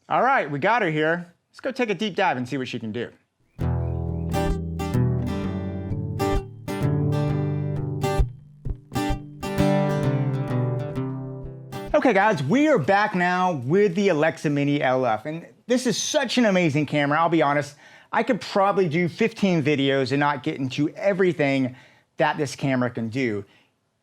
All right, we got her here. Let's go take a deep dive and see what she can do. Okay guys, we are back now with the Alexa Mini LF, and this is such an amazing camera. I'll be honest, I could probably do 15 videos and not get into everything that this camera can do.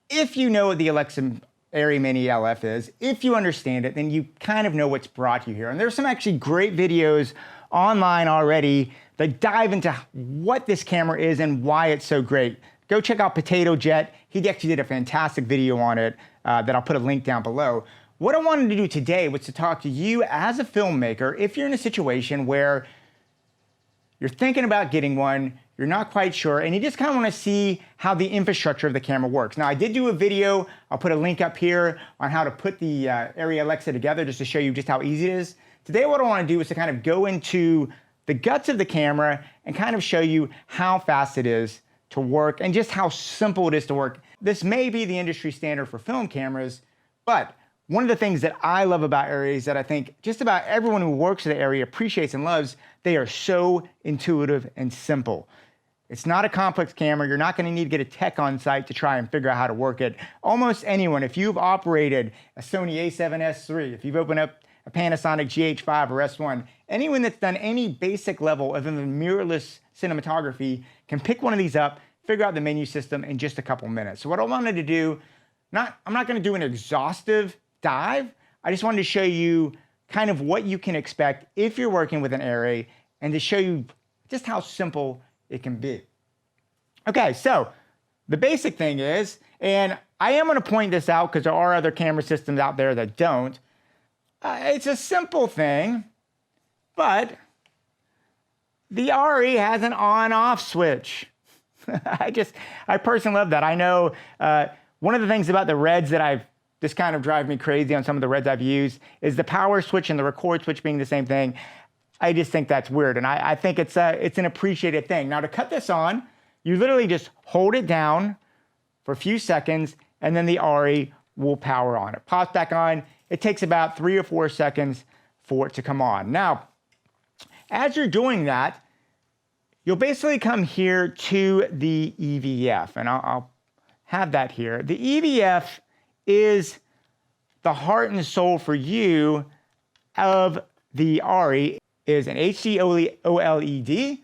If you know what the Alexa Arri Mini LF is, if you understand it, then you kind of know what's brought you here. And there's some actually great videos online already that dive into what this camera is and why it's so great. Go check out Potato Jet. He actually did a fantastic video on it that I'll put a link down below. What I wanted to do today was to talk to you as a filmmaker if you're in a situation where you're thinking about getting one, you're not quite sure, and you just kind of want to see how the infrastructure of the camera works. Now, I did do a video, I'll put a link up here on how to put the Arri Alexa together just to show you just how easy it is. Today, what I want to do is to kind of go into the guts of the camera and kind of show you how fast it is to work and just how simple it is to work. This may be the industry standard for film cameras, but one of the things that I love about Arri is that I think just about everyone who works at Arri appreciates and loves, they are so intuitive and simple. It's not a complex camera. You're not going to need to get a tech on site to try and figure out how to work it. Almost anyone, if you've operated a Sony a7S III, if you've opened up a Panasonic GH5 or S1, anyone that's done any basic level of even mirrorless cinematography can pick one of these up, figure out the menu system in just a couple minutes. So what I wanted to do, I'm not going to do an exhaustive dive. I just wanted to show you kind of what you can expect if you're working with an Arri and to show you just how simple it can be. Okay, so the basic thing is, and I am going to point this out because there are other camera systems out there that don't. It's a simple thing, but the Arri has an on-off switch. I personally love that. I know one of the things about the Reds that this kind of drive me crazy on some of the Reds I've used is the power switch and the record switch being the same thing. I just think that's weird, and I think it's an appreciated thing. Now to cut this on, you literally just hold it down for a few seconds, and then the Arri will power on. It pops back on. It takes about 3 or 4 seconds for it to come on. Now, as you're doing that, you'll basically come here to the EVF, and I'll have that here. The EVF is the heart and soul for you of the Arri. Is an HD OLED,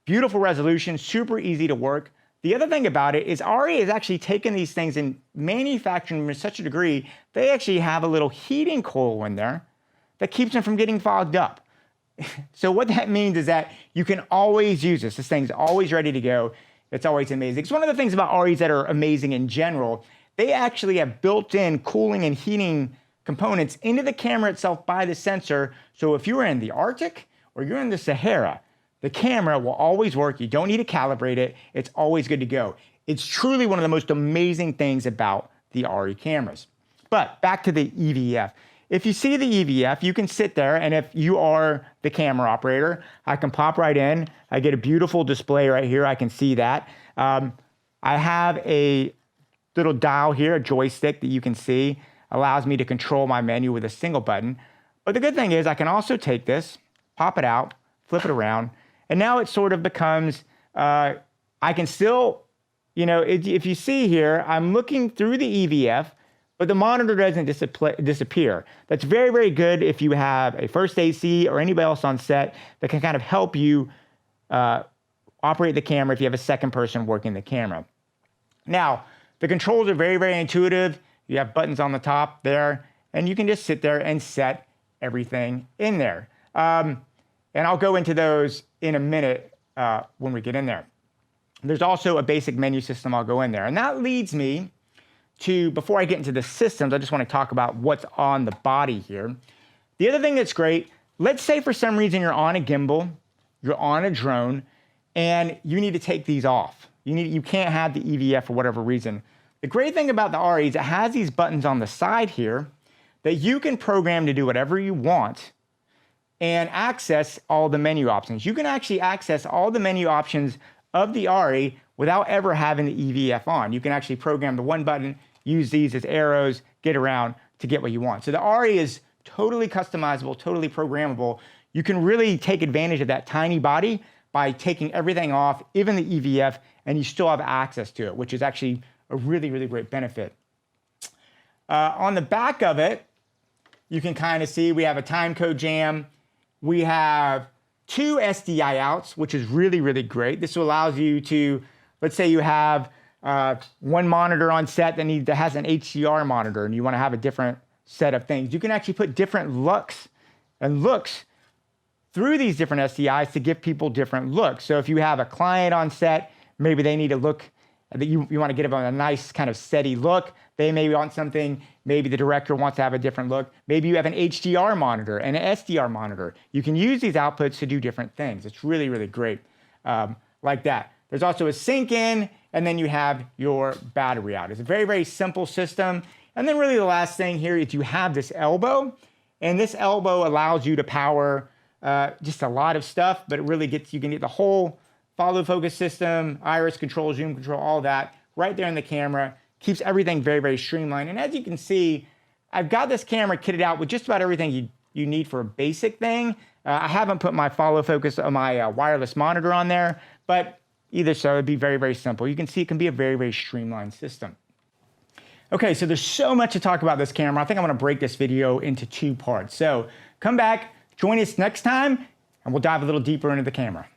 beautiful resolution, super easy to work. The other thing about it is Arri has actually taken these things and manufactured them to such a degree, they actually have a little heating coil in there that keeps them from getting fogged up. So what that means is that you can always use this. This thing's always ready to go. It's always amazing. It's one of the things about Arris that are amazing in general. They actually have built-in cooling and heating components into the camera itself by the sensor. So if you're in the Arctic or you're in the Sahara, the camera will always work. You don't need to calibrate it. It's always good to go. It's truly one of the most amazing things about the Arri cameras. But back to the EVF. If you see the EVF, you can sit there, and if you are the camera operator, I can pop right in. I get a beautiful display right here. I can see that. I have a little dial here, a joystick that you can see, allows me to control my menu with a single button. But the good thing is I can also take this, pop it out, flip it around, and now it sort of becomes, I can still, if you see here, I'm looking through the EVF, but the monitor doesn't disappear. That's very, very good if you have a first AC or anybody else on set that can kind of help you operate the camera if you have a second person working the camera. Now, the controls are very, very intuitive. You have buttons on the top there, and you can just sit there and set everything in there. And I'll go into those in a minute when we get in there. There's also a basic menu system I'll go in there. And that leads me to, before I get into the systems, I just want to talk about what's on the body here. The other thing that's great, let's say for some reason you're on a gimbal, you're on a drone, and you need to take these off. You can't have the EVF for whatever reason. The great thing about the Arri is it has these buttons on the side here that you can program to do whatever you want and access all the menu options. You can actually access all the menu options of the Arri without ever having the EVF on. You can actually program the one button, use these as arrows, get around to get what you want. So the Arri is totally customizable, totally programmable. You can really take advantage of that tiny body by taking everything off, even the EVF, and you still have access to it, which is actually a really, really great benefit. On the back of it, you can kind of see we have a time code jam. We have 2 SDI outs, which is really, really great. This allows you to, let's say you have one monitor on set that has an HDR monitor and you want to have a different set of things. You can actually put different looks through these different SDIs to give people different looks. So if you have a client on set, maybe they need a look that you want to get them a nice kind of steady look. They may want something, maybe the director wants to have a different look. Maybe you have an HDR monitor and an SDR monitor. You can use these outputs to do different things. It's really, really great like that. There's also a sync in, and then you have your battery out. It's a very, very simple system. And then really the last thing here is you have this elbow, and this elbow allows you to power just a lot of stuff, but it really you can get the whole follow focus system, iris control, zoom control, all that right there in the camera. Keeps everything very, very streamlined. And as you can see, I've got this camera kitted out with just about everything you need for a basic thing. I haven't put my follow focus on my wireless monitor on there, but either so, it'd be very, very simple. You can see it can be a very, very streamlined system. Okay, so there's so much to talk about this camera. I think I'm gonna break this video into 2 parts. So come back, join us next time, and we'll dive a little deeper into the camera.